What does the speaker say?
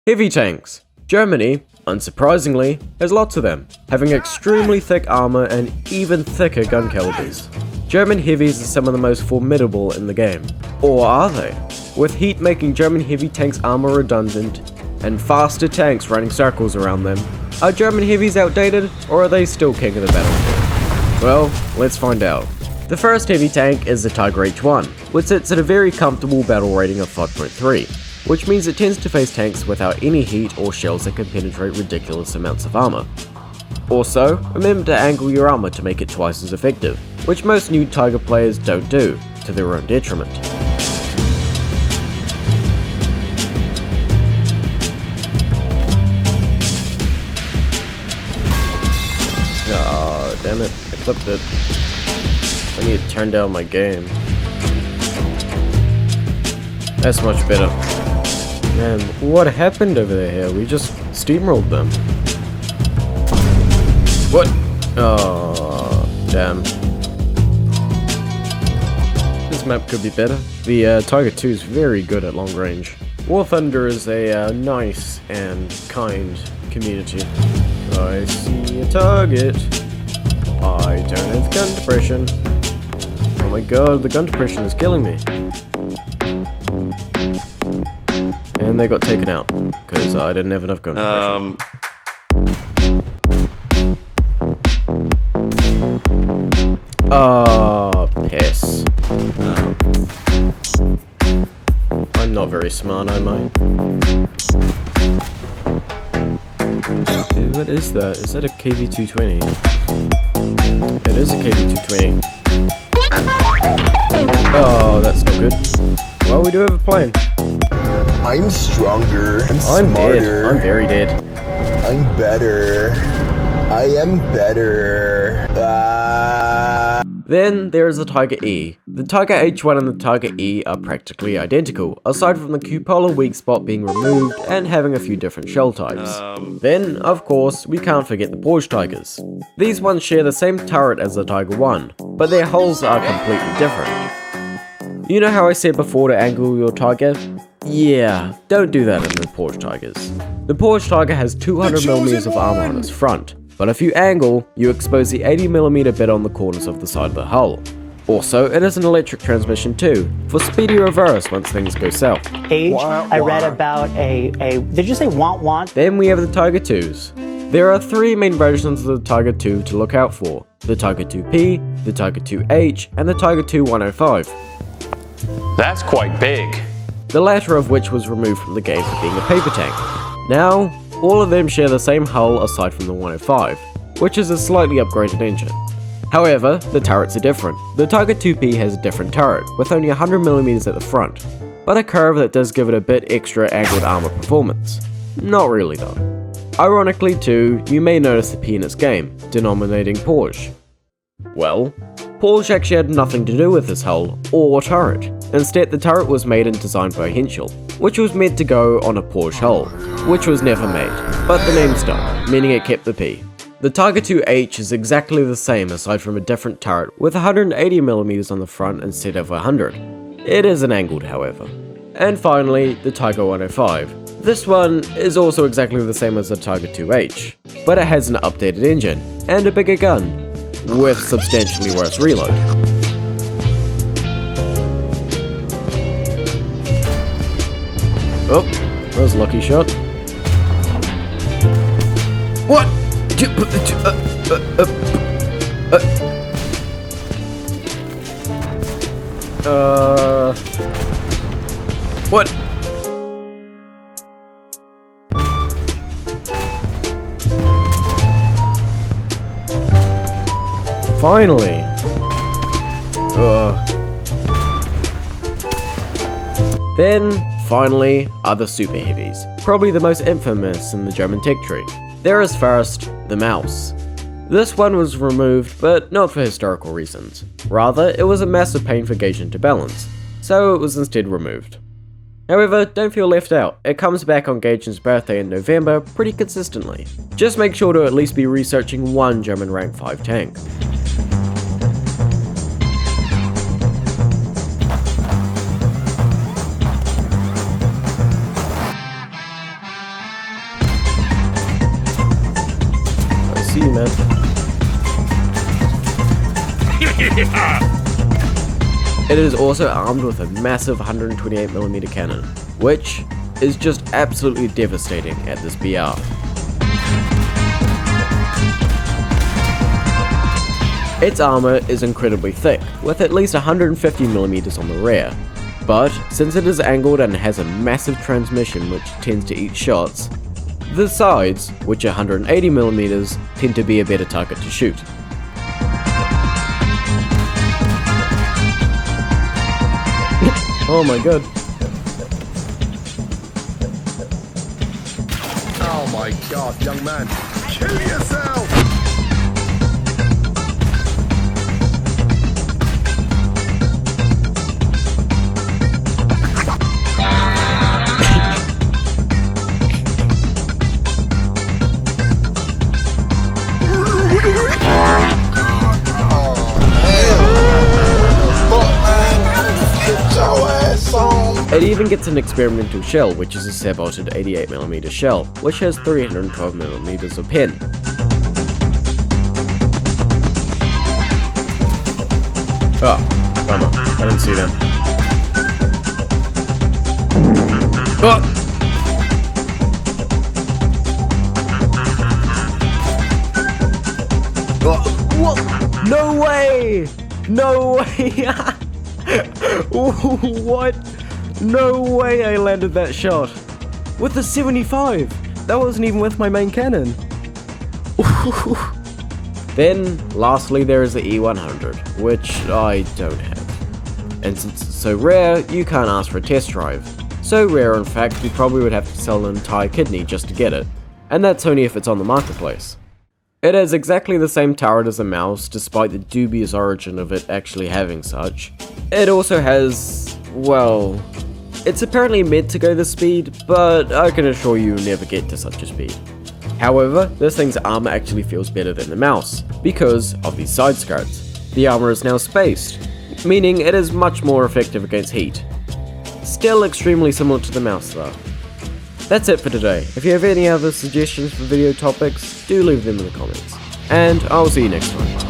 Heavy tanks. Germany, unsurprisingly, has lots of them, having extremely thick armor and even thicker gun calibers. German heavies are some of the most formidable in the game. Or are they? With heat making German heavy tanks armor redundant, and faster tanks running circles around them, are German heavies outdated, or are they still king of the battlefield? Well, let's find out. The first heavy tank is the Tiger H1, which sits at a very comfortable battle rating of 5.3, which means it tends to face tanks without any heat or shells that can penetrate ridiculous amounts of armor. Also, remember to angle your armor to make it twice as effective, which most new Tiger players don't do, to their own detriment. Ah, damn it, I clipped it. I need to turn down my game. That's much better. Man, what happened over there? We just steamrolled them. What? Oh, damn. This map could be better. The Tiger 2 is very good at long range. War Thunder is a nice and kind community. I see a target. I don't have gun depression. Oh my god, the gun depression is killing me. And they got taken out, because I didn't have enough gun depression. Piss. I'm not very smart, am I? Dude, what is that? Is that a KV-220? It is a KV-220. Oh, that's not good. Well, we do have a plane. I'm stronger. I'm smarter. Dead. I'm very dead. I'm better. I am better. Then there is the Tiger E. The Tiger H1 and the Tiger E are practically identical, aside from the cupola weak spot being removed and having a few different shell types. Then, of course, we can't forget the Porsche Tigers. These ones share the same turret as the Tiger 1, but their hulls are completely different. You know how I said before to angle your Tiger? Yeah, don't do that in the Porsche Tigers. The Porsche Tiger has 200mm of armor on its front, but if you angle, you expose the 80mm bit on the corners of the side of the hull. Also, it has an electric transmission too, for speedy reverse once things go south. Age, I read about did you say want? Then we have the Tiger 2s. There are three main versions of the Tiger 2 to look out for: the Tiger 2P, the Tiger 2H, and the Tiger 2 105. That's quite big. The latter of which was removed from the game for being a paper tank. Now, all of them share the same hull aside from the 105, which is a slightly upgraded engine. However, the turrets are different. The Tiger 2P has a different turret, with only 100mm at the front, but a curve that does give it a bit extra angled armor performance. Not really though. Ironically too, you may notice the P in its game, denominating Porsche. Well, Porsche actually had nothing to do with this hull or turret. Instead, the turret was made and designed by Henschel, which was meant to go on a Porsche hull, which was never made, but the name stuck, meaning it kept the P. The Tiger 2H is exactly the same aside from a different turret with 180mm on the front instead of 100. It isn't angled, however. And finally, the Tiger 105. This one is also exactly the same as the Tiger 2H, but it has an updated engine and a bigger gun, with substantially worse reload. Oh, that was a lucky shot. What? What? Finally. Then, finally, are the Super Heavies, probably the most infamous in the German tech tree. There is first, the mouse. This one was removed, but not for historical reasons. Rather, it was a massive pain for gauging to balance, so it was instead removed. However, don't feel left out, it comes back on Gaijin's birthday in November pretty consistently. Just make sure to at least be researching one German rank 5 tank. see you, man. It is also armed with a massive 128mm cannon, which is just absolutely devastating at this BR. Its armor is incredibly thick, with at least 150mm on the rear, but since it is angled and has a massive transmission which tends to eat shots, the sides, which are 180mm, tend to be a better target to shoot. Oh my god. Oh my god, young man. Kill yourself! It even gets an experimental shell, which is a saboted 88mm shell, which has 312mm of pen. Oh, bummer. I didn't see that. What? No way! No way! What? No way I landed that shot. With the 75! That wasn't even with my main cannon. Then, lastly, there is the E100, which I don't have. And since it's so rare, you can't ask for a test drive. So rare, in fact, you probably would have to sell an entire kidney just to get it. And that's only if it's on the marketplace. It has exactly the same turret as a mouse, despite the dubious origin of it actually having such. It also has, well, it's apparently meant to go this speed, but I can assure you you'll never get to such a speed. However, this thing's armor actually feels better than the mouse, because of these side skirts. The armor is now spaced, meaning it is much more effective against heat. Still extremely similar to the mouse though. That's it for today. If you have any other suggestions for video topics, do leave them in the comments. And I'll see you next time.